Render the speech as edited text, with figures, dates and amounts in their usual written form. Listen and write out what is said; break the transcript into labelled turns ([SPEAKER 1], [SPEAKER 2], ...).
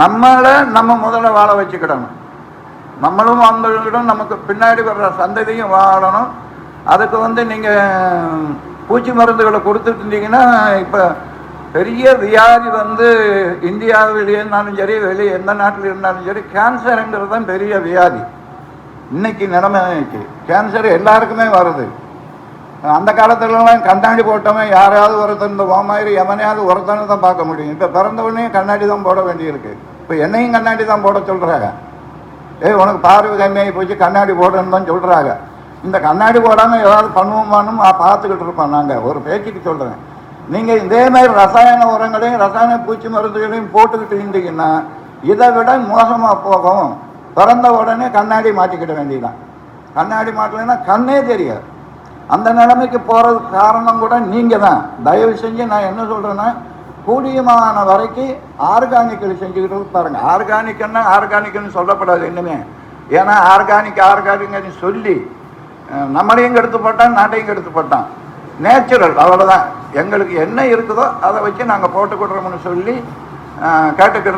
[SPEAKER 1] நம்மளை நம்ம முதல்ல வாழ வச்சுக்கிடணும். நம்மளும் வாழ்ந்துக்கிடும், நமக்கு பின்னாடி வர்ற சந்ததியும் வாழணும். அதுக்கு நீங்கள் பூச்சி மருந்துகளை கொடுத்துட்டு இருந்தீங்கன்னா இப்போ பெரிய வியாதி இந்தியாவிலே இருந்தாலும் சரி, வெளியே எந்த நாட்டில் இருந்தாலும் சரி, கேன்சருங்கிறது தான் பெரிய வியாதி. இன்னைக்கு நிலைமைக்கு கேன்சர் எல்லாருக்குமே வருது. அந்த காலத்துலலாம் கண்ணாடி போட்டவன் யாராவது ஒருத்தன் இந்த மாதிரி எவனையாவது ஒருத்தனை தான் பார்க்க முடியும். இப்போ பிறந்தவனே கண்ணாடி தான் போட வேண்டியிருக்கு. இப்போ என்னையும் கண்ணாடி தான் போட சொல்கிறாங்க. உனக்கு பார்வை கம்மியாகி போச்சு, கண்ணாடி போடணுன்னு தான் சொல்கிறாங்க. இந்த கண்ணாடி போடாமல் ஏதாவது பண்ணுவோமானும் பார்த்துக்கிட்டு இருப்போம். நாங்கள் ஒரு பேச்சுக்கு சொல்கிறேன், நீங்கள் இதே மாதிரி ரசாயன உரங்களையும் ரசாயன பூச்சி மருந்துகளையும் போட்டுக்கிட்டு இருந்தீங்கன்னா இதை விட மோசமாக போகும். பிறந்த உடனே கண்ணாடி மாட்டிக்கிட வேண்டியதான். கண்ணாடி மாட்டலைன்னா கண்ணே தெரியாது. அந்த நிலைமைக்கு போகிறதுக்கு காரணம் கூட நீங்கள் தான். தயவு செஞ்சு நான் என்ன சொல்கிறேன்னா, கூடியமான வரைக்கும் ஆர்கானிக்கல் செஞ்சுக்கிட்டு பாருங்கள். ஆர்கானிக்குன்னு சொல்லப்படாது இன்னுமே. ஏன்னா ஆர்கானிக்னு சொல்லி நம்மளையும் கெடுத்து போட்டான், நாட்டையும் கெடுத்து போட்டான். நேச்சுரல், அவ்வளோதான். எங்களுக்கு என்ன இருக்குதோ அதை வச்சு நாங்கள் போட்டுக்கிடுறோம்னு சொல்லி கேட்டுக்கிறோம்.